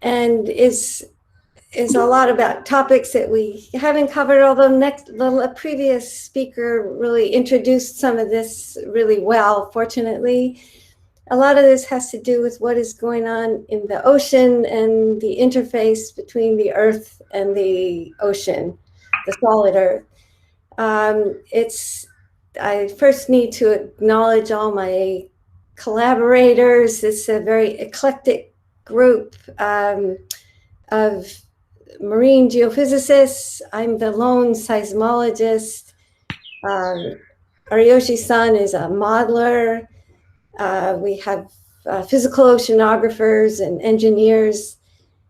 and is a lot about topics that we haven't covered, although the previous speaker really introduced some of this really well, fortunately. A lot of this has to do with what is going on in the ocean and the interface between the Earth and the ocean, the solid Earth. I first need to acknowledge all my collaborators. It's a very eclectic group of marine geophysicists. I'm the lone seismologist. Ariyoshi-san is a modeler. We have physical oceanographers and engineers.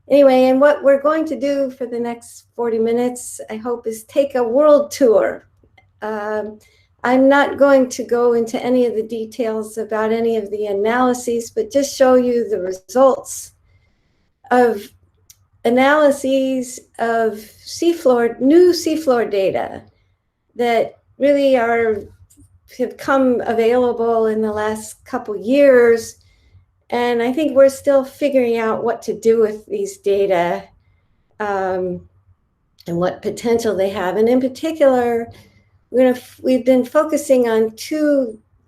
Anyway, and what we're going to do for the next 40 minutes, I hope, is take a world tour. I'm not going to go into any of the details about any of the analyses, but just show you the results of analyses of seafloor, new seafloor data that really have come available in the last couple years. And I think we're still figuring out what to do with these data and what potential they have. And in particular, we've been focusing on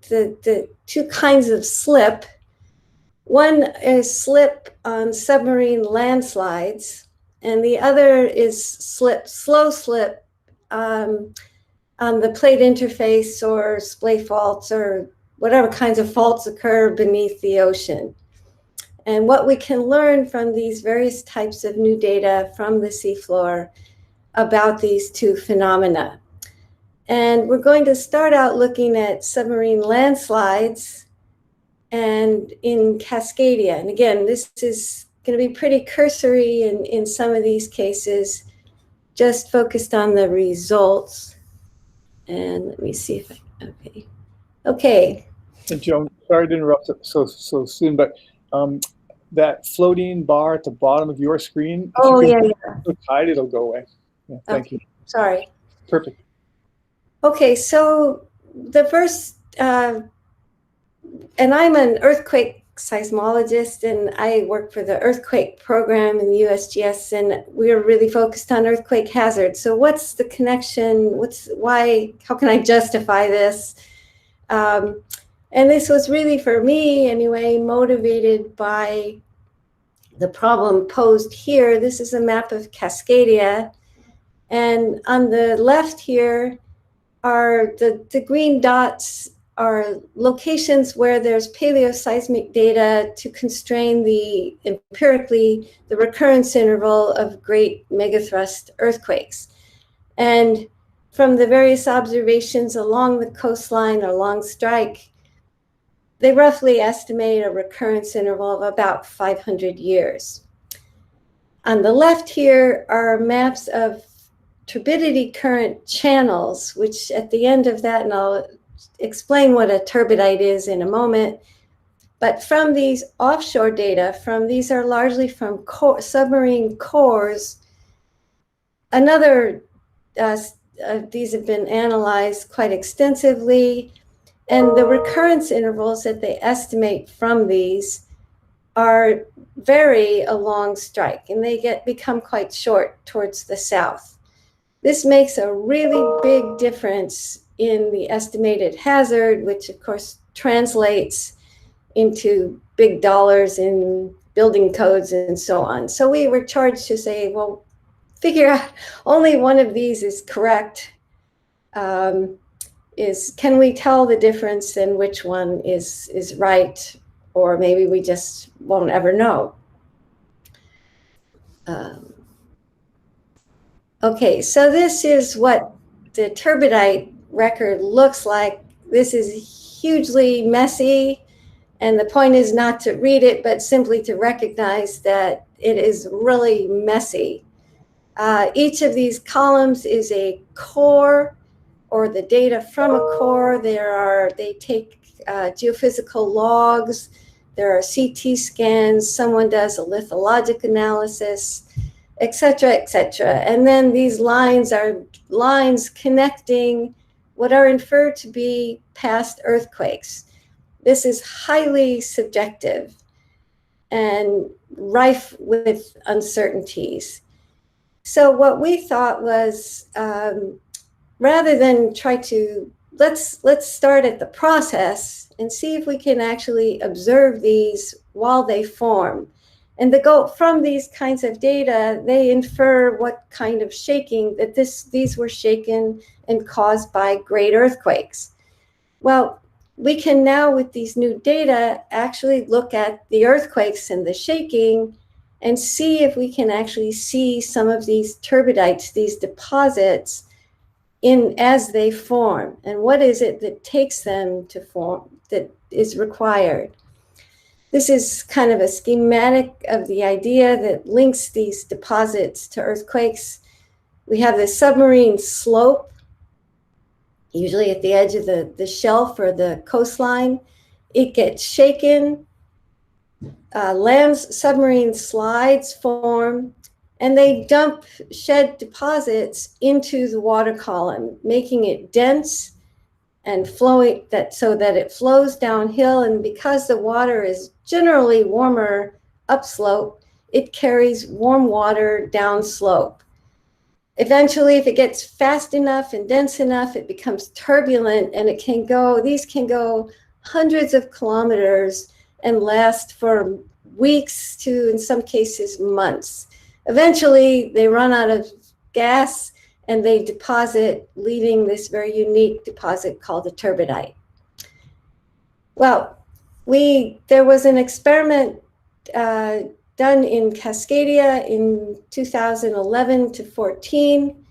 the two kinds of slip. One is slip on submarine landslides, and the other is slow slip on the plate interface or splay faults or whatever kinds of faults occur beneath the ocean. And what we can learn from these various types of new data from the seafloor about these two phenomena. And we're going to start out looking at submarine landslides and in Cascadia. And again, this is going to be pretty cursory in some of these cases, just focused on the results. And let me see if okay. And Joan, sorry to interrupt so soon, but that floating bar at the bottom of your screen, oh yeah, so tight, it'll go away. Yeah, thank you. Sorry. Perfect. Okay, so the first, and I'm an earthquake seismologist, and I work for the earthquake program in the USGS, and we're really focused on earthquake hazards. So what's the connection? How can I justify this? And this was really, for me anyway, motivated by the problem posed here. This is a map of Cascadia. And on the left here are the green dots are locations where there's paleoseismic data to constrain empirically the recurrence interval of great megathrust earthquakes. And from the various observations along the coastline or along strike, they roughly estimate a recurrence interval of about 500 years. On the left here are maps of turbidity current channels, which at the end of that, and I'll explain what a turbidite is in a moment, but from these offshore data, these are largely from submarine cores. These have been analyzed quite extensively, and the recurrence intervals that they estimate from these are vary along strike, and they become quite short towards the south. This makes a really big difference in the estimated hazard, which of course translates into big dollars in building codes and so on. So we were charged to say, well, figure out only one of these is correct. Can we tell the difference in which one is right, or maybe we just won't ever know. Okay, so this is what the turbidite record looks like. This is hugely messy, and the point is not to read it, but simply to recognize that it is really messy. Each of these columns is a core, or the data from a core. They take geophysical logs. There are CT scans. Someone does a lithologic analysis, et cetera, et cetera. And then these lines are lines connecting what are inferred to be past earthquakes. This is highly subjective. and rife with uncertainties. So what we thought was, rather than try to, let's start at the process and see if we can actually observe these while they form. And from these kinds of data, they infer what kind of shaking, that these were shaken and caused by great earthquakes. Well, we can now, with these new data, actually look at the earthquakes and the shaking and see if we can actually see some of these turbidites, these deposits, as they form, and what is it that takes them to form, that is required. This is kind of a schematic of the idea that links these deposits to earthquakes. We have the submarine slope, usually at the edge of the shelf or the coastline. It gets shaken, submarine slides form, and they dump shed deposits into the water column, making it dense and flowing, so that it flows downhill. And because the water is generally warmer upslope, it carries warm water downslope. Eventually, if it gets fast enough and dense enough, it becomes turbulent, and these can go hundreds of kilometers and last for weeks to, in some cases, months. Eventually, they run out of gas and they deposit, leaving this very unique deposit called a turbidite. Well, there was an experiment done in Cascadia in 2011 to 14,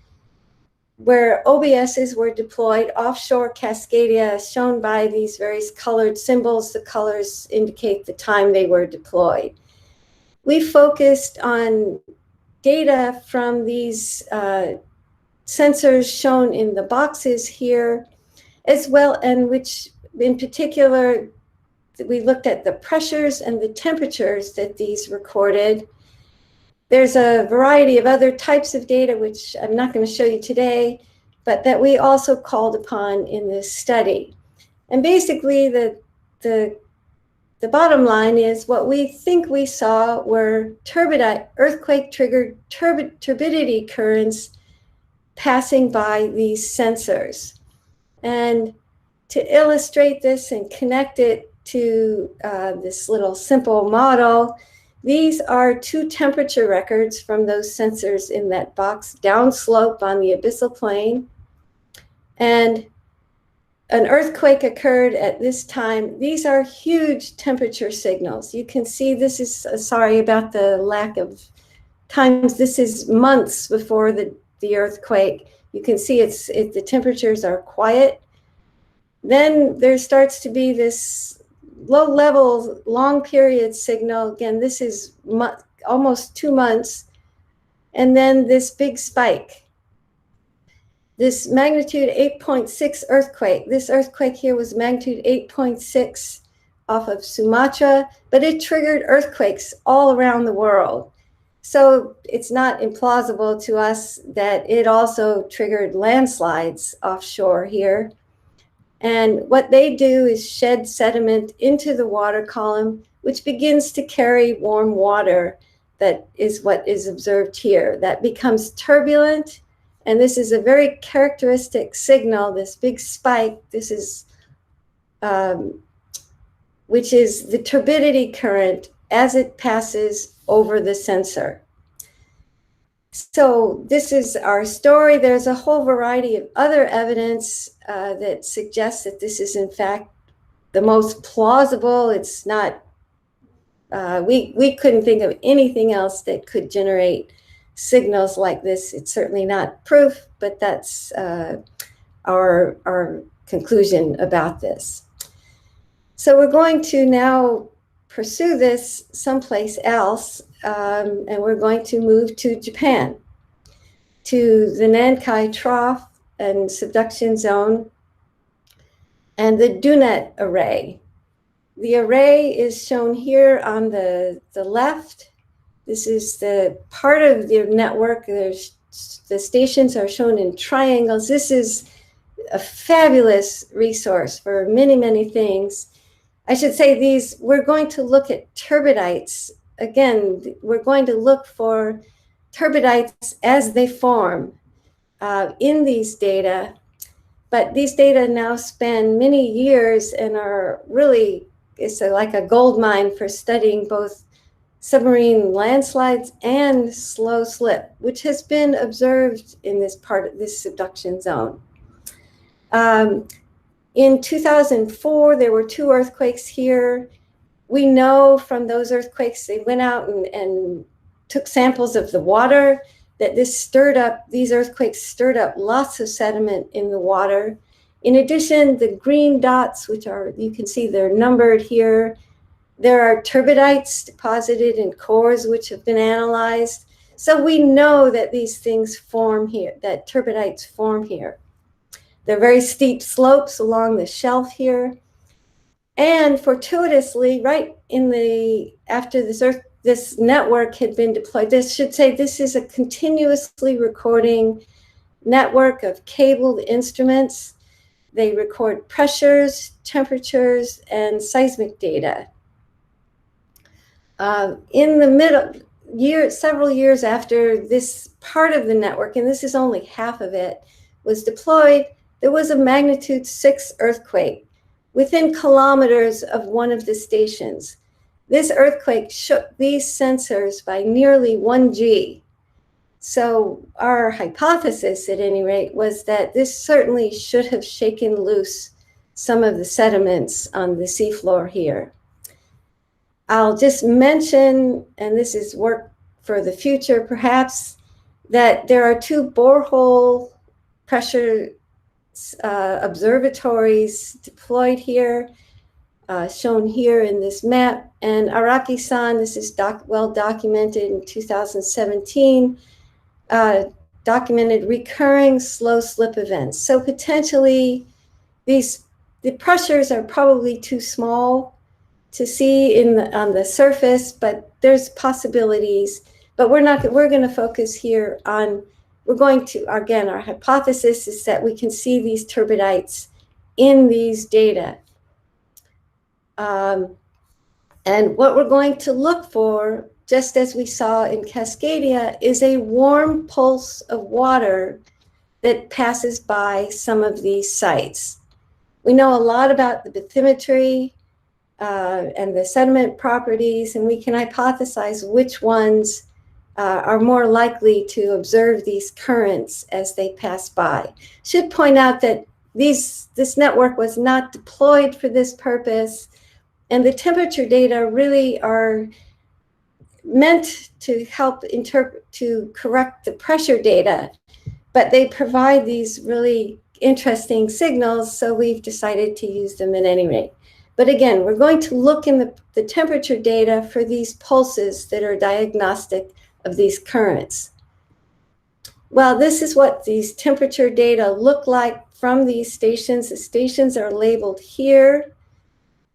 where OBSs were deployed offshore Cascadia, shown by these various colored symbols. The colors indicate the time they were deployed. We focused on data from these sensors shown in the boxes here, as well, and which in particular, we looked at the pressures and the temperatures that these recorded. There's a variety of other types of data, which I'm not going to show you today, but that we also called upon in this study. And basically, the bottom line is what we think we saw were earthquake-triggered turbidity currents passing by these sensors. And to illustrate this and connect it to this little simple model, these are two temperature records from those sensors in that box downslope on the abyssal plain. And an earthquake occurred at this time. These are huge temperature signals. You can see this is, sorry about the lack of times, this is months before the earthquake. You can see the temperatures are quiet. Then there starts to be this low-level, long-period signal. Again, this is almost 2 months. And then this big spike. This magnitude 8.6 earthquake. This earthquake here was magnitude 8.6 off of Sumatra, but it triggered earthquakes all around the world. So it's not implausible to us that it also triggered landslides offshore here. And what they do is shed sediment into the water column, which begins to carry warm water. That is what is observed here. That becomes turbulent. And this is a very characteristic signal, this big spike. This is, which is the turbidity current as it passes over the sensor. So this is our story. There's a whole variety of other evidence that suggests that this is in fact the most plausible. It's not, we couldn't think of anything else that could generate signals like this. It's certainly not proof, but that's our conclusion about this. So we're going to now pursue this someplace else, and we're going to move to Japan, to the Nankai Trough and subduction zone, and the DUNET array. The array is shown here on the left. This is the part of the network. The stations are shown in triangles. This is a fabulous resource for many, many things. I should say these, we're going to look at turbidites. Again, we're going to look for turbidites as they form in these data. But these data now span many years and are really, it's like a gold mine for studying both submarine landslides and slow slip, which has been observed in this part of this subduction zone. In 2004, there were 2 earthquakes here. We know from those earthquakes, they went out and took samples of the water, that these earthquakes stirred up lots of sediment in the water. In addition, the green dots, which are, you can see they're numbered here, there are turbidites deposited in cores which have been analyzed. So we know that these things form here, that turbidites form here. There are very steep slopes along the shelf here. And fortuitously, right after this network had been deployed, this should say this is a continuously recording network of cabled instruments. They record pressures, temperatures, and seismic data. In the middle, several years after this part of the network, and this is only half of it, was deployed, there was a magnitude 6 earthquake within kilometers of one of the stations. This earthquake shook these sensors by nearly 1 G. So our hypothesis, at any rate, was that this certainly should have shaken loose some of the sediments on the seafloor here. I'll just mention, and this is work for the future perhaps, that there are 2 borehole pressure observatories deployed here, shown here in this map. And Araki-san, this is well documented in 2017, documented recurring slow slip events. So potentially the pressures are probably too small to see on the surface, but there's possibilities. But we're going to focus here on, again, our hypothesis is that we can see these turbidites in these data. And what we're going to look for, just as we saw in Cascadia, is a warm pulse of water that passes by some of these sites. We know a lot about the bathymetry and the sediment properties, and we can hypothesize which ones are more likely to observe these currents as they pass by. Should point out that this network was not deployed for this purpose, and the temperature data really are meant to help to correct the pressure data, but they provide these really interesting signals, so we've decided to use them at any rate. But again, we're going to look in the temperature data for these pulses that are diagnostic of these currents. Well, this is what these temperature data look like from these stations. The stations are labeled here.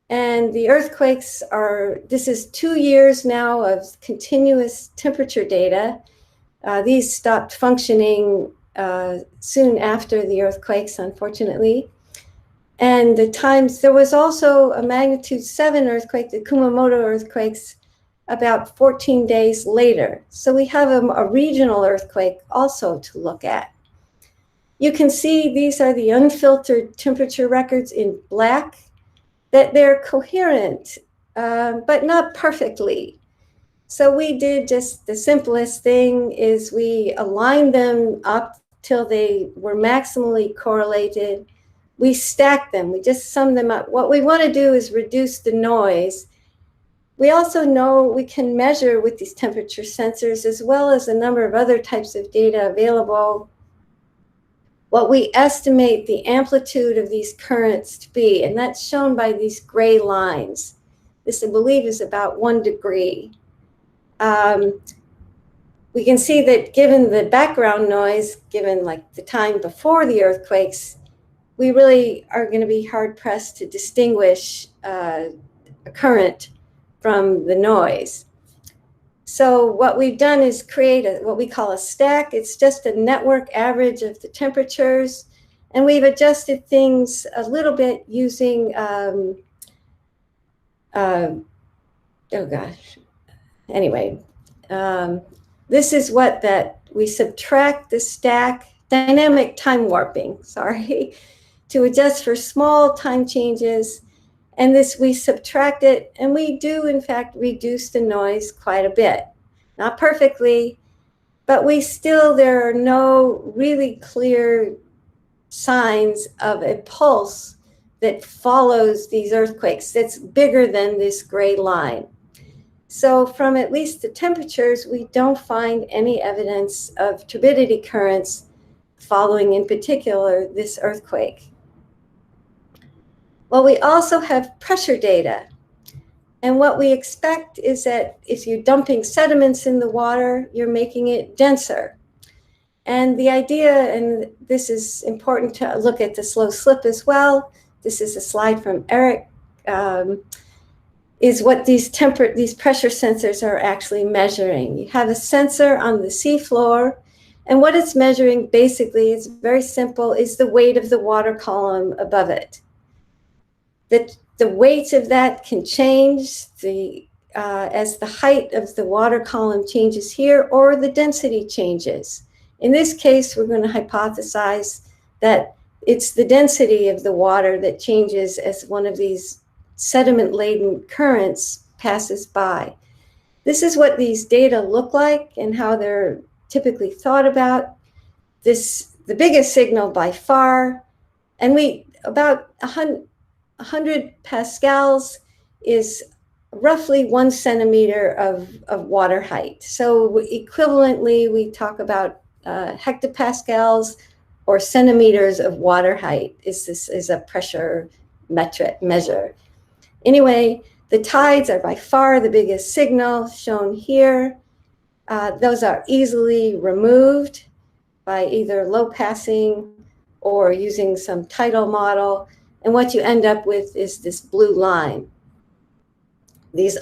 And the earthquakes this is 2 years now of continuous temperature data. These stopped functioning soon after the earthquakes, unfortunately. And there was also a magnitude 7 earthquake, the Kumamoto earthquakes, about 14 days later. So we have a regional earthquake also to look at. You can see these are the unfiltered temperature records in black, that they're coherent, but not perfectly. So we did just the simplest thing is we aligned them up till they were maximally correlated. We stacked them, we just summed them up. What we want to do is reduce the noise. We also know we can measure with these temperature sensors, as well as a number of other types of data available, what we estimate the amplitude of these currents to be, and that's shown by these gray lines. This, I believe, is about 1 degree. We can see that given the background noise, given like the time before the earthquakes, we really are going to be hard-pressed to distinguish a current from the noise. So what we've done is create what we call a stack. It's just a network average of the temperatures. And we've adjusted things a little bit using oh gosh. Anyway, this is what that we subtract the stack, dynamic time warping, sorry, to adjust for small time changes. And this, we subtract it, and we do, in fact, reduce the noise quite a bit. Not perfectly, but we still, there are no really clear signs of a pulse that follows these earthquakes that's bigger than this gray line. So from at least the temperatures, we don't find any evidence of turbidity currents following, in particular, this earthquake. Well, we also have pressure data. And what we expect is that if you're dumping sediments in the water, you're making it denser. And the idea, and this is important to look at the slow slip as well, this is a slide from Eric, is what these pressure sensors are actually measuring. You have a sensor on the seafloor, and what it's measuring basically, it's very simple, is the weight of the water column above it. The weight of that can change as the height of the water column changes here, or the density changes. In this case, we're going to hypothesize that it's the density of the water that changes as one of these sediment-laden currents passes by. This is what these data look like and how they're typically thought about. The biggest signal by far, and about 100 pascals is roughly 1 centimeter of water height. So equivalently, we talk about hectopascals or centimeters of water height is a pressure measure. Anyway, the tides are by far the biggest signal shown here. Those are easily removed by either low passing or using some tidal model. And what you end up with is this blue line. These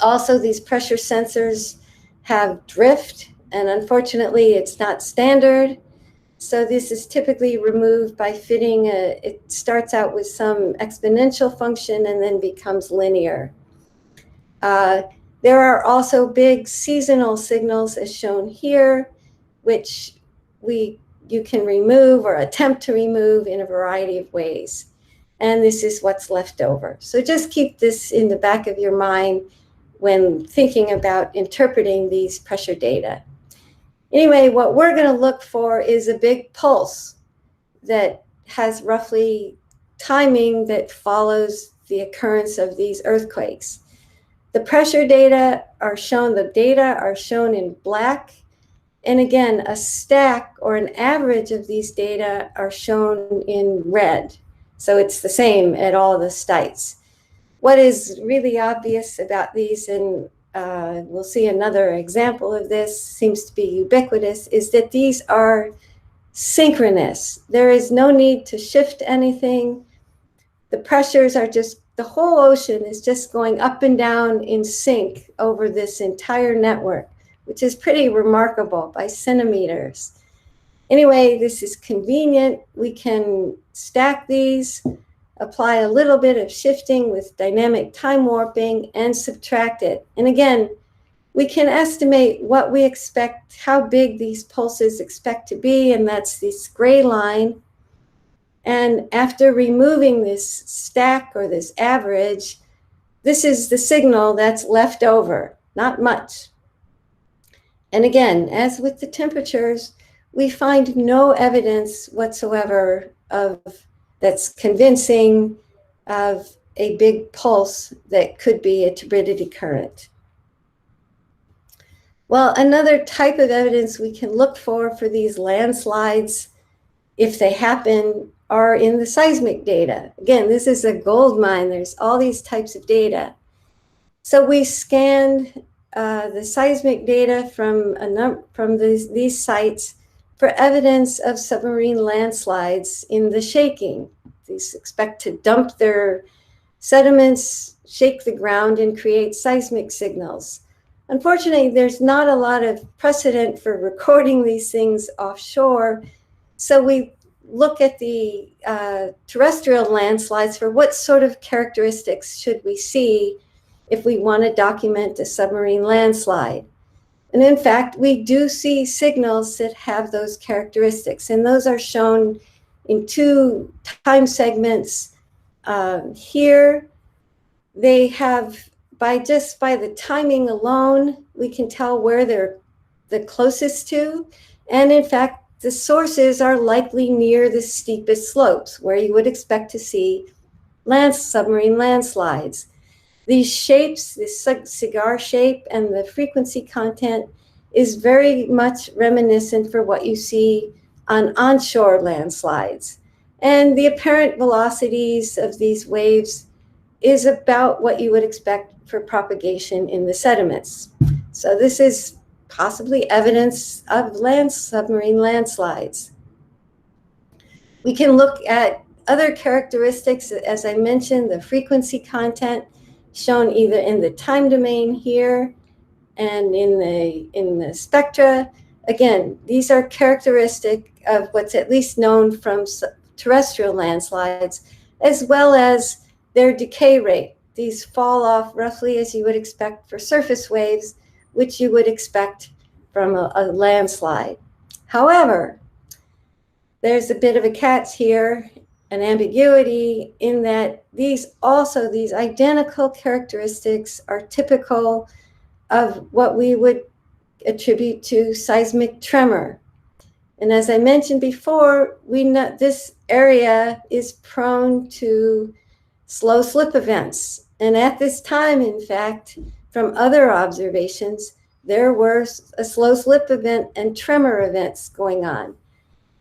pressure sensors have drift, and unfortunately it's not standard. So this is typically removed by fitting it starts out with some exponential function and then becomes linear. There are also big seasonal signals as shown here, which you can remove or attempt to remove in a variety of ways. And this is what's left over. So just keep this in the back of your mind when thinking about interpreting these pressure data. Anyway, what we're going to look for is a big pulse that has roughly timing that follows the occurrence of these earthquakes. The pressure data are shown, in black. And again, a stack or an average of these data are shown in red. So it's the same at all the sites. What is really obvious about these, and we'll see another example of this, seems to be ubiquitous, is that these are synchronous. There is no need to shift anything. The pressures are just, the whole ocean is just going up and down in sync over this entire network, which is pretty remarkable by centimeters. Anyway, this is convenient. We can stack these, apply a little bit of shifting with dynamic time warping, and subtract it. And again, we can estimate what we expect, how big these pulses expect to be, and that's this gray line. And after removing this stack or this average, this is the signal that's left over, not much. And again, as with the temperatures, we find no evidence whatsoever that's convincing of a big pulse that could be a turbidity current. Well, another type of evidence we can look for these landslides, if they happen, are in the seismic data. Again, this is a gold mine. There's all these types of data. So we scanned the seismic data from these sites for evidence of submarine landslides in the shaking. These expect to dump their sediments, shake the ground, and create seismic signals. Unfortunately, there's not a lot of precedent for recording these things offshore, so we look at the terrestrial landslides for what sort of characteristics should we see if we want to document a submarine landslide. And in fact, we do see signals that have those characteristics, and those are shown in two time segments here. They have, just by the timing alone, we can tell where they're the closest to. And in fact, the sources are likely near the steepest slopes where you would expect to see submarine landslides. These shapes, this cigar shape and the frequency content is very much reminiscent for what you see on onshore landslides. And the apparent velocities of these waves is about what you would expect for propagation in the sediments. So this is possibly evidence of submarine landslides. We can look at other characteristics, as I mentioned, the frequency content shown either in the time domain here and in the spectra. Again, these are characteristic of what's at least known from terrestrial landslides, as well as their decay rate. These fall off roughly as you would expect for surface waves, which you would expect from a landslide. However, there's a bit of a catch here, an ambiguity in that these identical characteristics are typical of what we would attribute to seismic tremor. And as I mentioned before, we know this area is prone to slow slip events. And at this time, in fact, from other observations, there were a slow slip event and tremor events going on.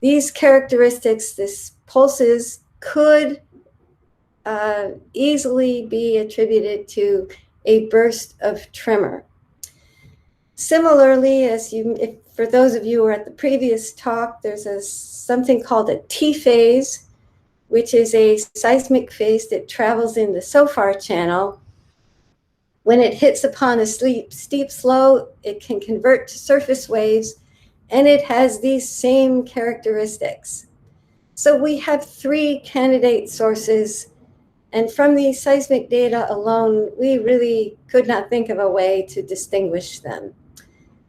These characteristics, this pulses, could easily be attributed to a burst of tremor. Similarly, for those of you who were at the previous talk, there's something called a T phase, which is a seismic phase that travels in the SOFAR channel. When it hits upon a steep slope, it can convert to surface waves, and it has these same characteristics. So we have three candidate sources, and from the seismic data alone, we really could not think of a way to distinguish them.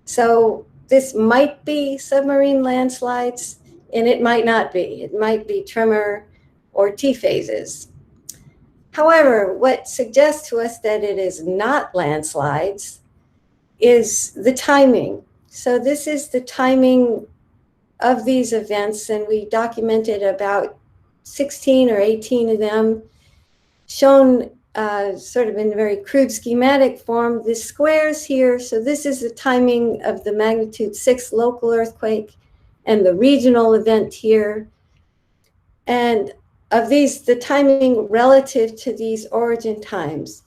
So this might be submarine landslides, and it might not be. It might be tremor or T phases. However, what suggests to us that it is not landslides is the timing. So this is the timing of these events, and we documented about 16 or 18 of them, shown sort of in a very crude schematic form. The squares here, so this is the timing of the magnitude 6 local earthquake and the regional event here. And of these, the timing relative to these origin times.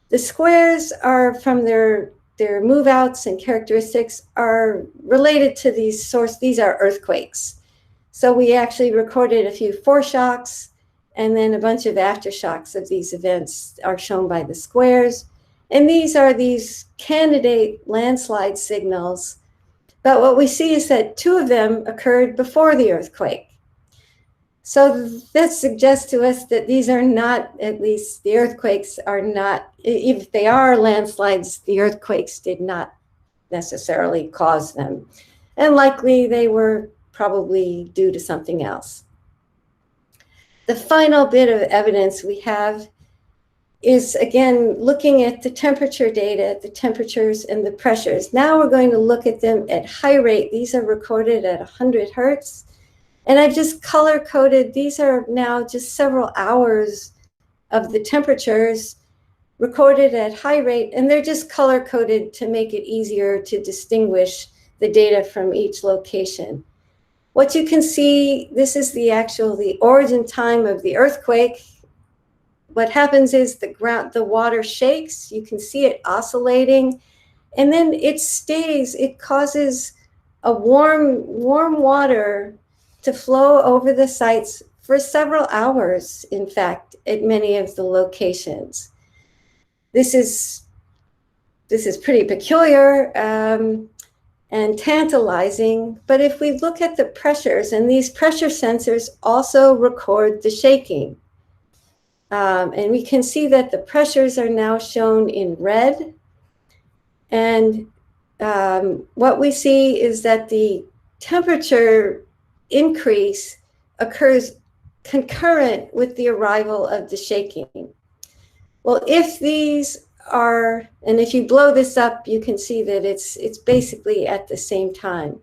The squares are from their move outs and characteristics are related to these these are earthquakes. So we actually recorded a few foreshocks, and then a bunch of aftershocks of these events are shown by the squares. And these are these candidate landslide signals. But what we see is that two of them occurred before the earthquake. So this suggests to us that these are not, at least the earthquakes are not, if they are landslides, the earthquakes did not necessarily cause them. And likely they were probably due to something else. The final bit of evidence we have is, again, looking at the temperature data, the temperatures and the pressures. Now we're going to look at them at high rate. These are recorded at 100 hertz. And I've just color-coded, these are now just several hours of the temperatures recorded at high rate, and they're just color-coded to make it easier to distinguish the data from each location. What you can see, this is the origin time of the earthquake. What happens is the water shakes, you can see it oscillating, and then it causes a warm water to flow over the sites for several hours, in fact, at many of the locations. This is pretty peculiar and tantalizing, but if we look at the pressures, and these pressure sensors also record the shaking. And we can see that the pressures are now shown in red. And what we see is that the temperature increase occurs concurrent with the arrival of the shaking. Well, if these are, and if you blow this up, you can see that it's basically at the same time.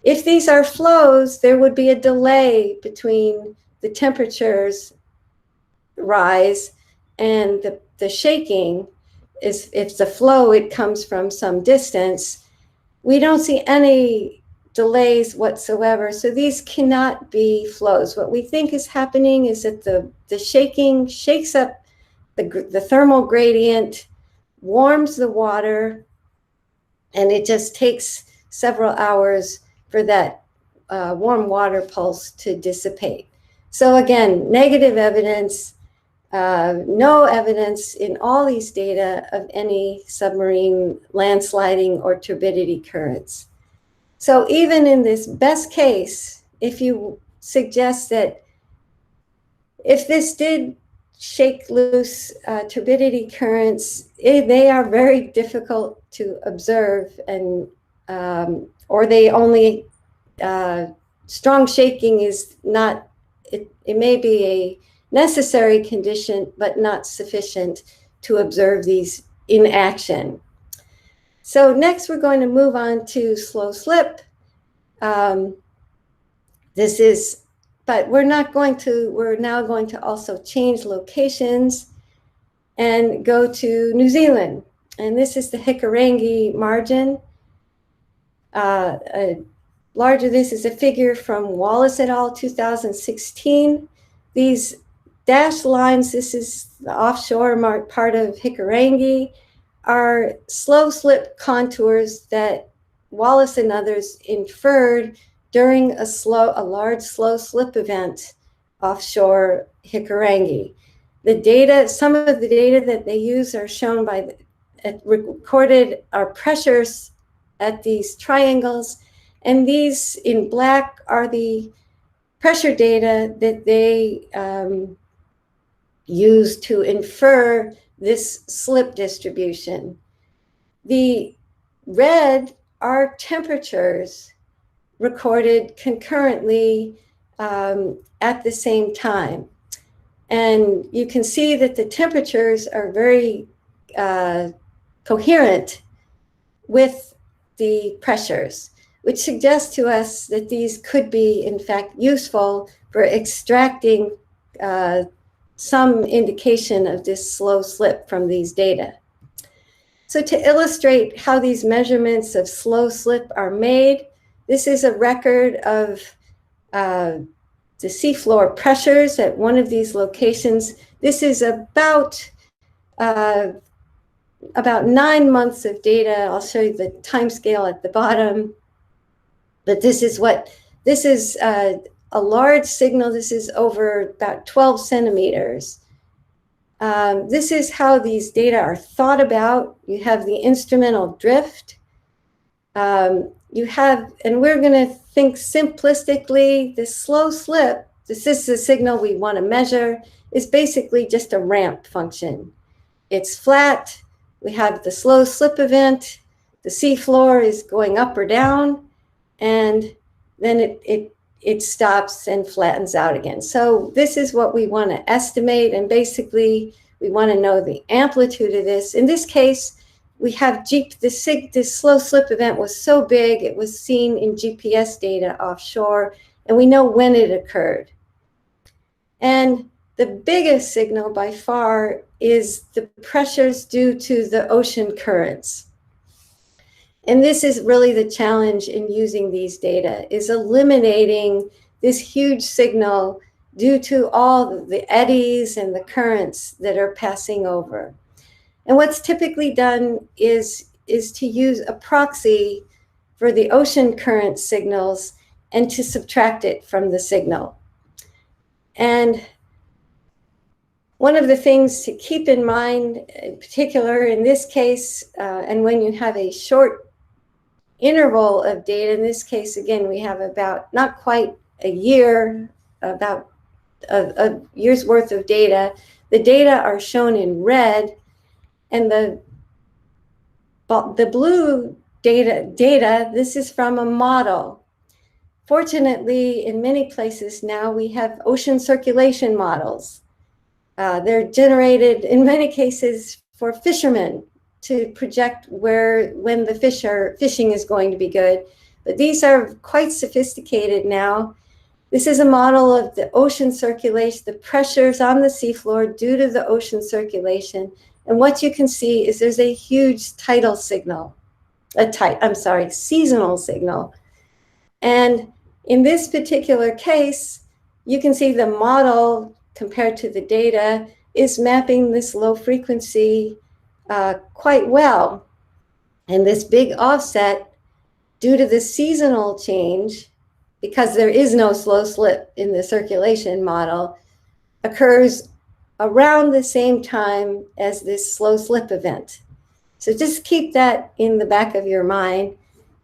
If these are flows, there would be a delay between the temperatures rise and the shaking. Is if the flow, it comes from some distance. We don't see any delays whatsoever. So these cannot be flows. What we think is happening is that the shaking shakes up the thermal gradient, warms the water, and it just takes several hours for that warm water pulse to dissipate. So again, negative evidence, no evidence in all these data of any submarine landsliding or turbidity currents. So even in this best case, if you suggest that if this did shake loose turbidity currents, they are very difficult to observe, and or they only, strong shaking is not, it may be a necessary condition, but not sufficient to observe these in action. So next we're going to move on to slow slip. This is, but we're now going to also change locations and go to New Zealand. And this is the Hikurangi margin. This is a figure from Wallace et al. 2016. These dashed lines, this is the offshore part of Hikurangi, are slow slip contours that Wallace and others inferred during a large slow slip event offshore Hikurangi. The data, some of the data that they use are shown by recorded are pressures at these triangles, and these in black are the pressure data that they use to infer this slip distribution. The red are temperatures recorded concurrently at the same time. And you can see that the temperatures are very coherent with the pressures, which suggests to us that these could be, in fact, useful for extracting some indication of this slow slip from these data. So to illustrate how these measurements of slow slip are made, this is a record of the seafloor pressures at one of these locations. This is about 9 months of data. I'll show you the time scale at the bottom. But this is a large signal. This is over about 12 centimeters. This is how these data are thought about. You have the instrumental drift. You have, and we're going to think simplistically, this slow slip, this is the signal we want to measure, is basically just a ramp function. It's flat. We have the slow slip event. The seafloor is going up or down, and then it stops and flattens out again. So this is what we want to estimate, and basically we want to know the amplitude of this. In this case, we have this slow slip event was so big, it was seen in GPS data offshore, and we know when it occurred. And the biggest signal by far is the pressures due to the ocean currents. And this is really the challenge in using these data, is eliminating this huge signal due to all the eddies and the currents that are passing over. And what's typically done is to use a proxy for the ocean current signals and to subtract it from the signal. And one of the things to keep in mind, in particular in this case, and when you have a short interval of data, in this case, again, we have about not quite a year, about a year's worth of data. The data are shown in red, and the blue data, this is from a model. Fortunately, in many places now, we have ocean circulation models. They're generated in many cases for fishermen to project when the fishing is going to be good. But these are quite sophisticated now. This is a model of the ocean circulation, the pressures on the seafloor due to the ocean circulation. And what you can see is there's a huge tidal signal, seasonal signal. And in this particular case, you can see the model compared to the data is mapping this low frequency quite well. And this big offset, due to the seasonal change, because there is no slow slip in the circulation model, occurs around the same time as this slow slip event. So just keep that in the back of your mind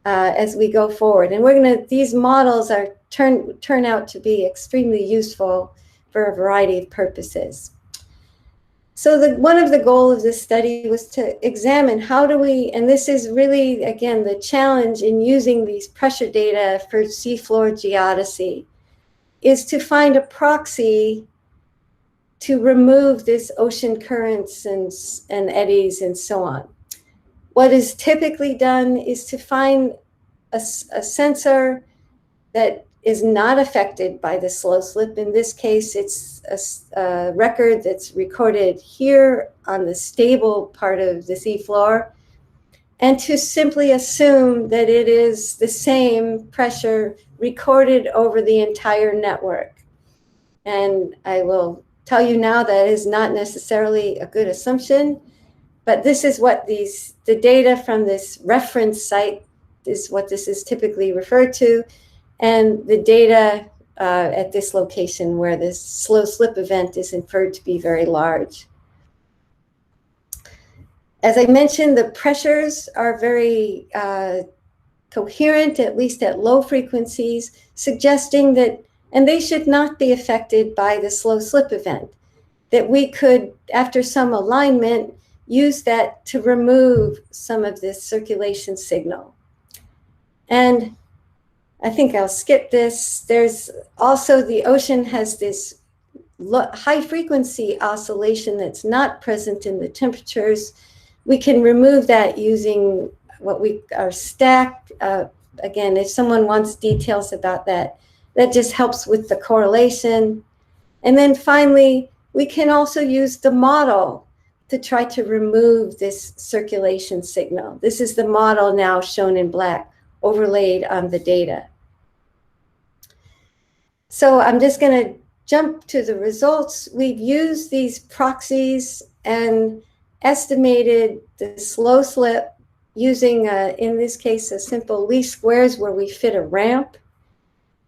as we go forward. And these models turn out to be extremely useful for a variety of purposes. So one of the goals of this study was to examine how do we, and this is really, again, the challenge in using these pressure data for seafloor geodesy, is to find a proxy to remove this ocean currents and eddies and so on. What is typically done is to find a sensor that is not affected by the slow slip. In this case, it's a record that's recorded here on the stable part of the seafloor, and to simply assume that it is the same pressure recorded over the entire network. And I will tell you now that is not necessarily a good assumption, but this is what the data from this reference site is what this is typically referred to, and the data at this location where this slow slip event is inferred to be very large. As I mentioned, the pressures are very coherent, at least at low frequencies, suggesting that, and they should not be affected by the slow slip event, that we could, after some alignment, use that to remove some of this circulation signal. And I think I'll skip this. There's also, the ocean has this high frequency oscillation that's not present in the temperatures. We can remove that using what are stacked. Again, if someone wants details about that, that just helps with the correlation. And then finally, we can also use the model to try to remove this circulation signal. This is the model now shown in black, overlaid on the data. So I'm just going to jump to the results. We've used these proxies and estimated the slow slip using, in this case, a simple least squares where we fit a ramp,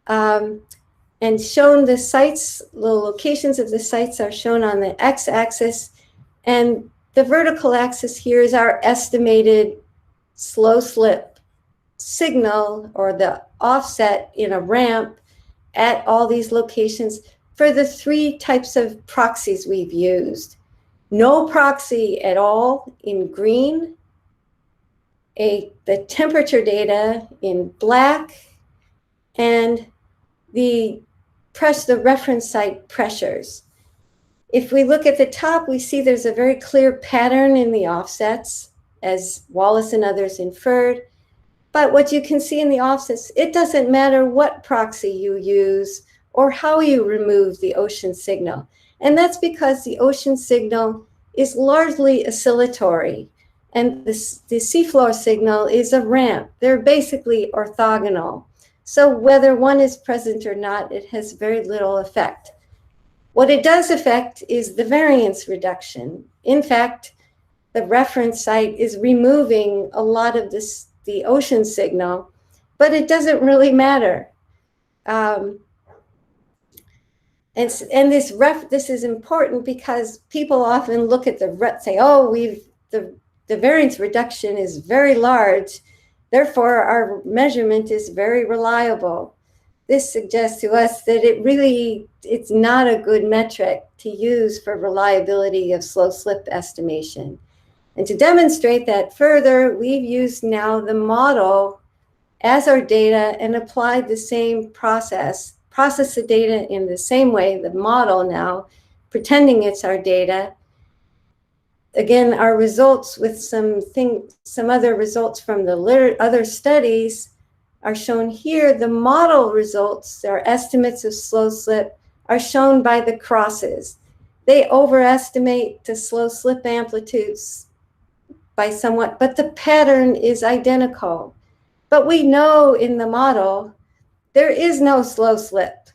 and shown the sites, the locations of the sites are shown on the x-axis, and the vertical axis here is our estimated slow slip signal, or the offset in a ramp at all these locations for the three types of proxies we've used. No proxy at all in green, the temperature data in black, and the reference site pressures. If we look at the top, we see there's a very clear pattern in the offsets, as Wallace and others inferred. But what you can see in the offsets, it doesn't matter what proxy you use or how you remove the ocean signal. And that's because the ocean signal is largely oscillatory, and the seafloor signal is a ramp. They're basically orthogonal. So whether one is present or not, it has very little effect. What it does affect is the variance reduction. In fact, the reference site is removing a lot of the ocean signal, but it doesn't really matter. And this is important because people often look at say, oh, the variance reduction is very large, therefore our measurement is very reliable. this suggests to us that it's not a good metric to use for reliability of slow slip estimation. And to demonstrate that further, we've used now the model as our data and applied the same process the data in the same way, the model now, pretending it's our data. Again, our results with some other results from the other studies are shown here. The model results, our estimates of slow slip, are shown by the crosses. They overestimate the slow slip amplitudes by somewhat, but the pattern is identical. But we know in the model, there is no slow slip.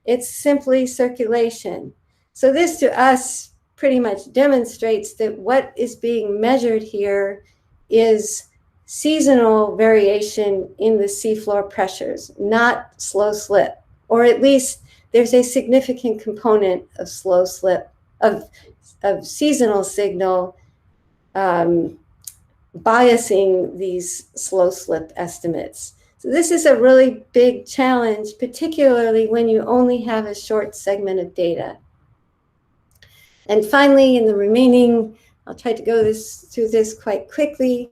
It's simply circulation. So this to us pretty much demonstrates that what is being measured here is seasonal variation in the seafloor pressures, not slow slip, or at least there's a significant component of slow slip, of seasonal signal biasing these slow slip estimates. So this is a really big challenge, particularly when you only have a short segment of data. And finally, in the remaining, I'll try to go through this quite quickly.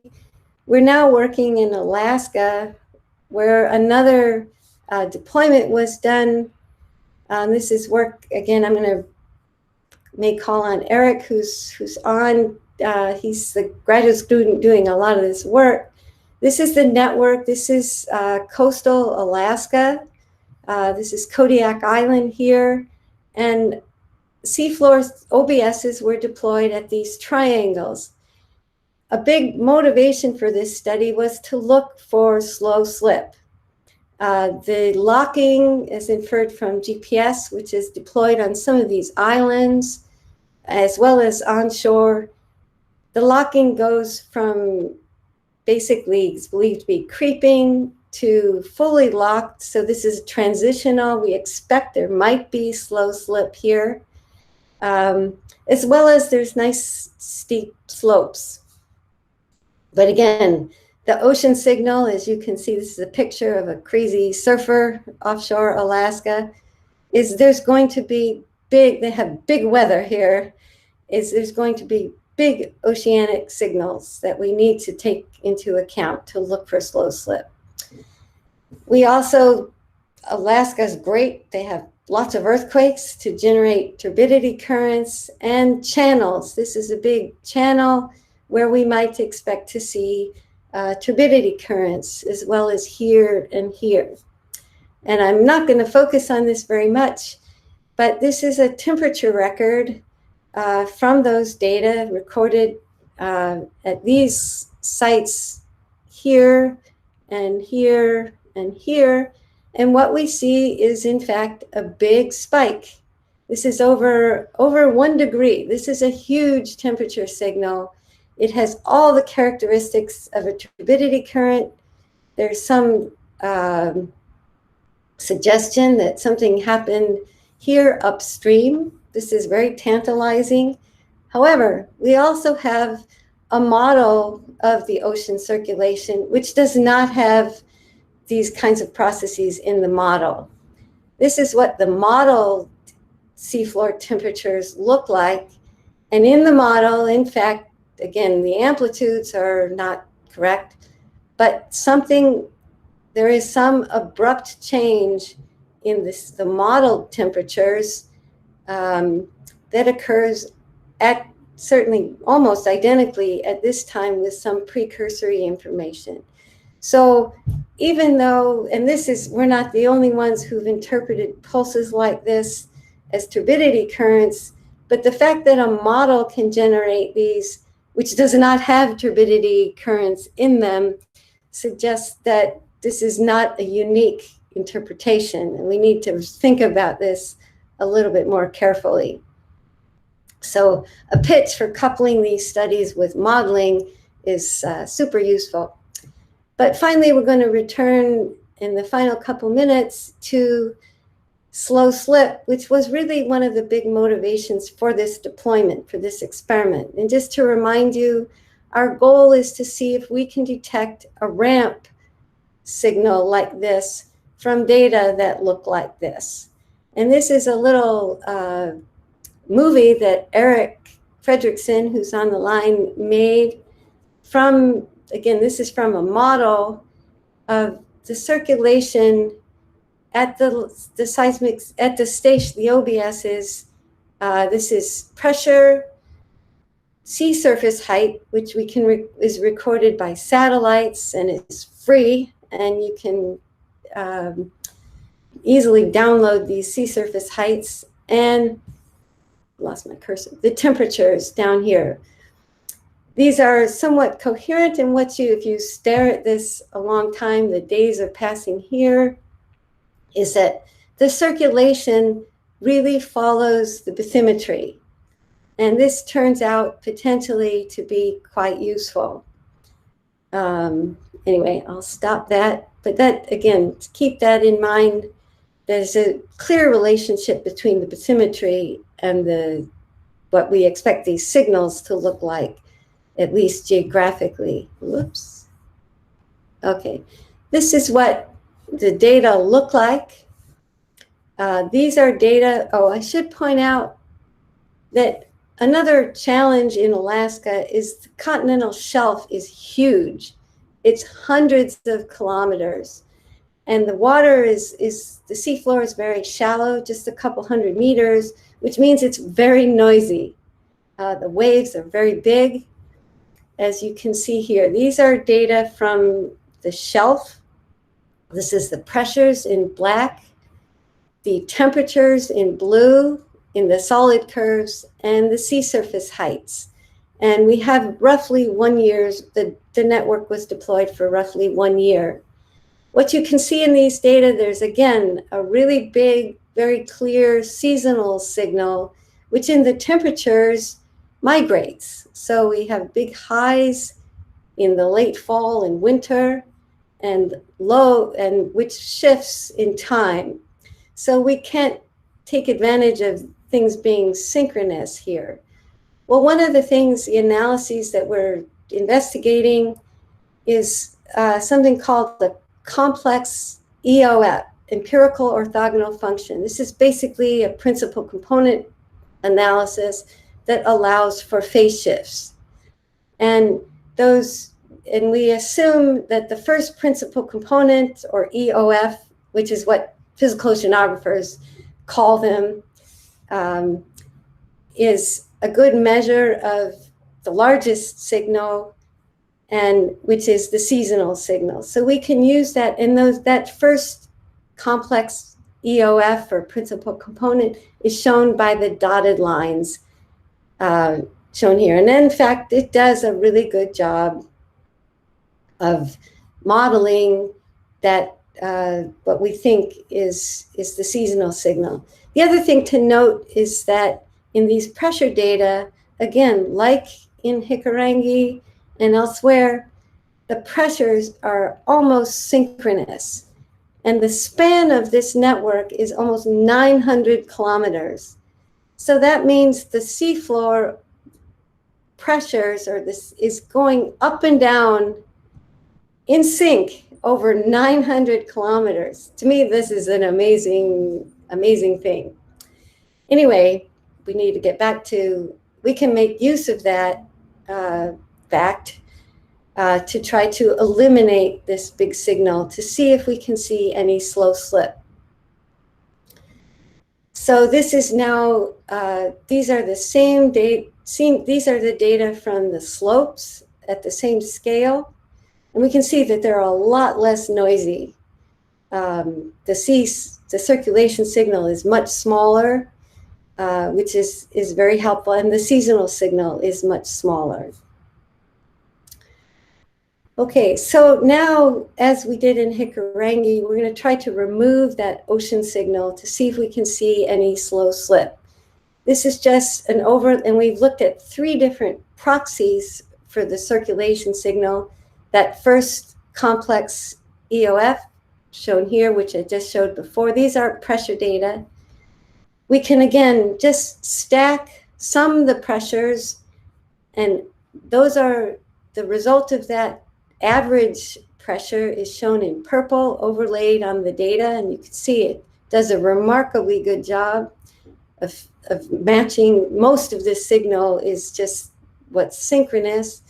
We're now working in Alaska, where another deployment was done. This is work, again, I'm going to make call on Eric, who's on. He's the graduate student doing a lot of this work. This is the network. This is coastal Alaska. This is Kodiak Island here. And seafloor OBSs were deployed at these triangles. A big motivation for this study was to look for slow slip. The locking is inferred from GPS, which is deployed on some of these islands, as well as onshore. The locking goes from basically, it's believed to be creeping to fully locked. So this is transitional. We expect there might be slow slip here, as well as there's nice steep slopes. But again, the ocean signal, as you can see, this is a picture of a crazy surfer offshore Alaska, is there's going to be big, they have big weather here, there's going to be big oceanic signals that we need to take into account to look for slow slip. We also, Alaska's great, they have lots of earthquakes to generate turbidity currents and channels. This is a big channel where we might expect to see turbidity currents, as well as here and here. And I'm not going to focus on this very much, but this is a temperature record from those data recorded at these sites here and here and here. And what we see is, in fact, a big spike. This is over 1 degree. This is a huge temperature signal. It has all the characteristics of a turbidity current. There's some suggestion that something happened here upstream. This is very tantalizing. However, we also have a model of the ocean circulation, which does not have these kinds of processes in the model. This is what the model seafloor temperatures look like. And in the model, in fact, again, the amplitudes are not correct, but there is some abrupt change in the model temperatures that occurs at certainly almost identically at this time with some precursory information. So even though, and we're not the only ones who've interpreted pulses like this as turbidity currents, but the fact that a model can generate these, which does not have turbidity currents in them, suggests that this is not a unique interpretation, and we need to think about this a little bit more carefully. So a pitch for coupling these studies with modeling is super useful. But finally, we're going to return in the final couple minutes to slow slip, which was really one of the big motivations for this deployment, for this experiment. And just to remind you, our goal is to see if we can detect a ramp signal like this from data that look like this. And this is a little movie that Eric Fredrickson, who's on the line, made from, again, this is from a model of the circulation at the seismic, at the station, the OBS is, this is pressure, sea surface height, which we can is recorded by satellites and is free, and you can easily download these sea surface heights, and lost my cursor, the temperatures down here. These are somewhat coherent in what you, if you stare at this a long time, the days are passing here, is that the circulation really follows the bathymetry. And this turns out potentially to be quite useful. Anyway, I'll stop that. But that, again, keep that in mind. There's a clear relationship between the bathymetry and what we expect these signals to look like, at least geographically. Whoops. Okay, this is what the data look like. These are data. Oh, I should point out that another challenge in Alaska is the continental shelf is huge. It's hundreds of kilometers. And the water the seafloor is very shallow, just a couple hundred meters, which means it's very noisy. The waves are very big, as you can see here. These are data from the shelf. This is the pressures in black, the temperatures in blue, in the solid curves, and the sea surface heights. And we have roughly 1 year, the network was deployed for roughly 1 year. What you can see in these data, there's again, a really big, very clear seasonal signal, which in the temperatures migrates. So we have big highs in the late fall and winter, and low, and which shifts in time. So we can't take advantage of things being synchronous here. Well, one of the things, the analyses that we're investigating is something called the complex EOF, empirical orthogonal function. This is basically a principal component analysis that allows for phase shifts. And we assume that the first principal component, or EOF, which is what physical oceanographers call them, is a good measure of the largest signal, and which is the seasonal signal. So we can use that in that first complex EOF, or principal component, is shown by the dotted lines shown here. And in fact, it does a really good job of modeling that what we think is the seasonal signal. The other thing to note is that in these pressure data, again, like in Hikurangi and elsewhere, the pressures are almost synchronous. And the span of this network is almost 900 kilometers. So that means the seafloor pressures, or this is going up and down in sync over 900 kilometers. To me, this is an amazing, amazing thing. Anyway, we need to get back to, we can make use of that fact to try to eliminate this big signal to see if we can see any slow slip. So this is now, these are the same data, these are the data from the slopes at the same scale. And we can see that they're a lot less noisy. The circulation signal is much smaller, which is very helpful, and the seasonal signal is much smaller. Okay, so now, as we did in Hikurangi, we're going to try to remove that ocean signal to see if we can see any slow slip. This is just an and we've looked at 3 different proxies for the circulation signal. That first complex EOF shown here, which I just showed before, these are pressure data. We can, again, just sum the pressures, and those are the result of that average pressure is shown in purple overlaid on the data, and you can see it does a remarkably good job of matching. Most of this signal is just what's synchronous.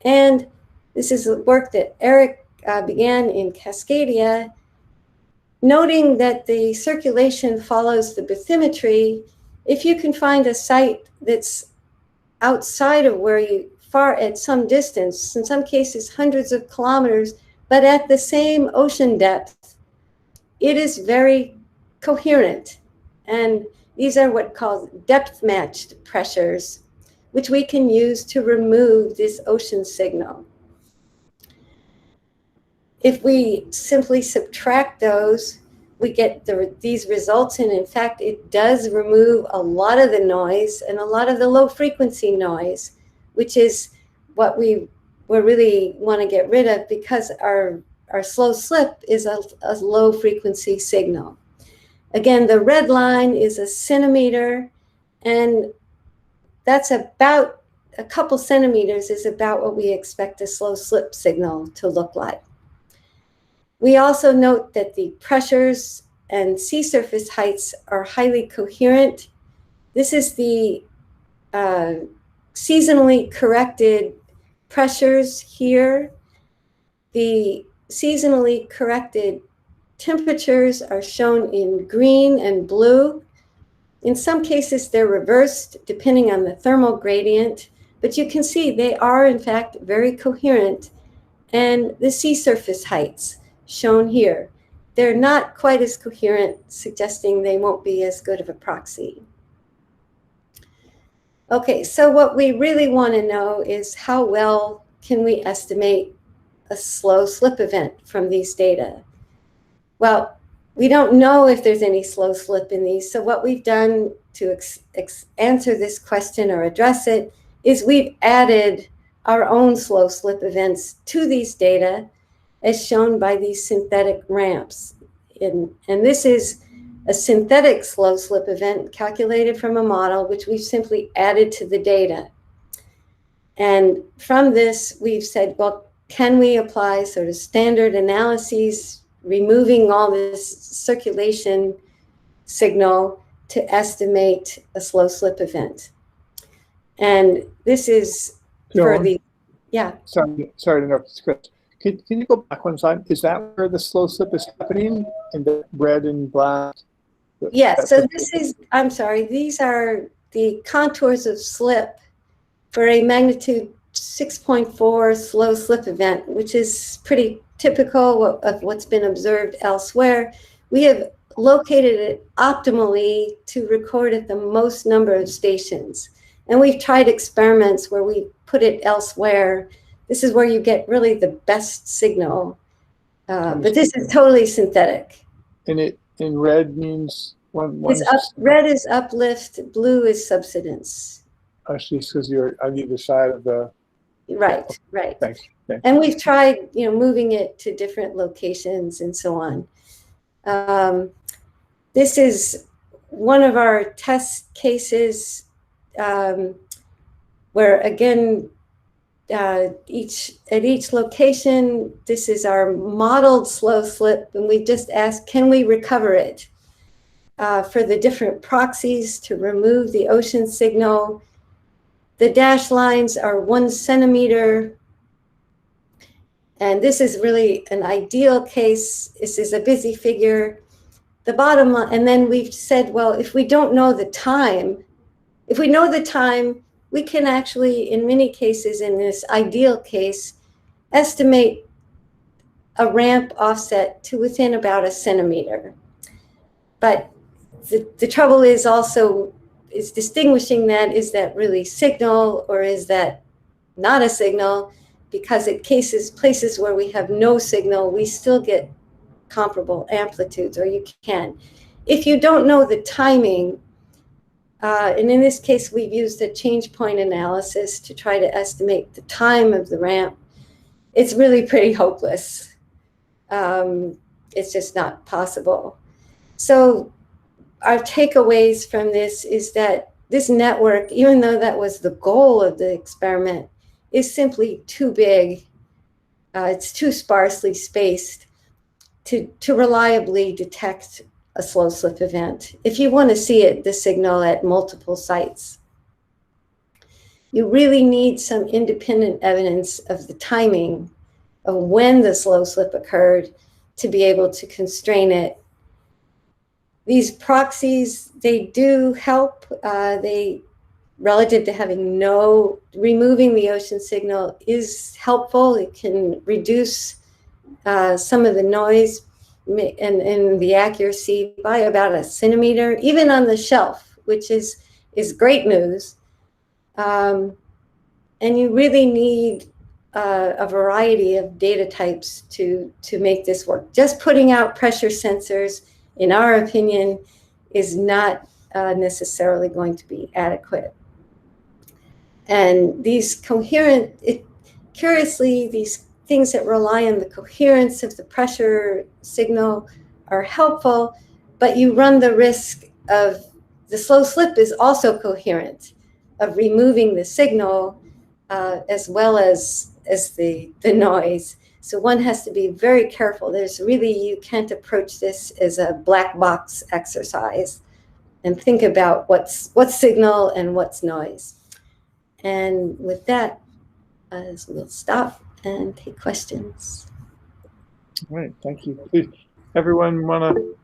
And this is work that Eric began in Cascadia, noting that the circulation follows the bathymetry. If you can find a site that's outside of where you far at some distance, in some cases hundreds of kilometers, but at the same ocean depth, it is very coherent. And these are what called depth matched pressures, which we can use to remove this ocean signal. If we simply subtract those, we get these results, and in fact, it does remove a lot of the noise and a lot of the low frequency noise, which is what we really want to get rid of, because our slow slip is a low frequency signal. Again, the red line is a centimeter, and that's about a couple centimeters is about what we expect a slow slip signal to look like. We also note that the pressures and sea surface heights are highly coherent. This is the seasonally corrected pressures here. The seasonally corrected temperatures are shown in green and blue. In some cases, they're reversed depending on the thermal gradient, but you can see they are in fact very coherent. And the sea surface heights shown here, they're not quite as coherent, suggesting they won't be as good of a proxy. Okay, so what we really want to know is how well can we estimate a slow slip event from these data? Well, we don't know if there's any slow slip in these, so what we've done to answer this question or address it is we've added our own slow slip events to these data, as shown by these synthetic ramps. And this is a synthetic slow slip event calculated from a model, which we've simply added to the data. And from this, we've said, well, can we apply sort of standard analyses, removing all this circulation signal to estimate a slow slip event? And this is Joan, for the, yeah. Sorry to interrupt, Chris. Can you go back one slide? Is that where the slow slip is happening in the red and black? Yeah, so this is, I'm sorry, these are the contours of slip for a magnitude 6.4 slow slip event, which is pretty typical of what's been observed elsewhere. We have located it optimally to record at the most number of stations. And we've tried experiments where we put it elsewhere. This is where you get really the best signal. But this is totally synthetic. And it in red means one red is uplift, blue is subsidence. Actually, because you're on either side of the. Right, right. Thanks. And we've tried, moving it to different locations and so on. This is one of our test cases where, again, at each location, this is our modeled slow slip, and we just asked, can we recover it for the different proxies to remove the ocean signal? The dashed lines are 1 centimeter, and this is really an ideal case. This is a busy figure. The bottom line, and then we've said, well, if we don't know the time, if we know the time, we can actually, in many cases, in this ideal case, estimate a ramp offset to within about 1 centimeter. But the trouble is also distinguishing that, is that really signal or is that not a signal? Because at places where we have no signal, we still get comparable amplitudes, or you can. If you don't know the timing, and in this case, we've used a change point analysis to try to estimate the time of the ramp, it's really pretty hopeless. It's just not possible. So our takeaways from this is that this network, even though that was the goal of the experiment, is simply too big it's too sparsely spaced to reliably detect a slow slip event. If you want to see it, the signal at multiple sites, you really need some independent evidence of the timing of when the slow slip occurred to be able to constrain it. These proxies, they do help. Relative to having removing the ocean signal is helpful. It can reduce some of the noise and the accuracy by about a centimeter, even on the shelf, which is great news. And you really need a variety of data types to make this work. Just putting out pressure sensors, in our opinion, is not necessarily going to be adequate. And these curiously, these things that rely on the coherence of the pressure signal are helpful, but you run the risk of the slow slip is also coherent, of removing the signal as well as the noise. So one has to be very careful. You can't approach this as a black box exercise and think about what's signal and what's noise. And with that, we'll stop and take questions. All right, thank you. Please, everyone want to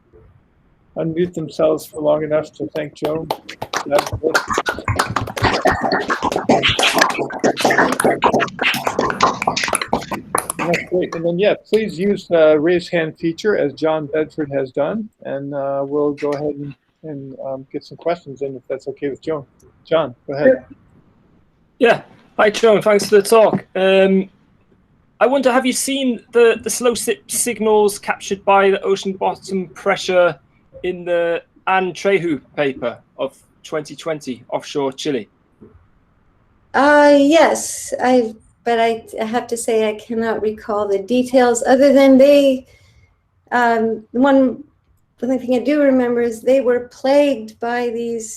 unmute themselves for long enough to thank Joan? That's great. And then, yeah, please use the raise hand feature as John Bedford has done, and we'll go ahead and get some questions in if that's okay with Joan. John, go ahead. Yeah. Hi, Joan. Thanks for the talk. I wonder, have you seen the slow slip signals captured by the ocean bottom pressure in the Anne Trehu paper of 2020 offshore Chile? Yes, but I have to say I cannot recall the details other than one thing I do remember is they were plagued by these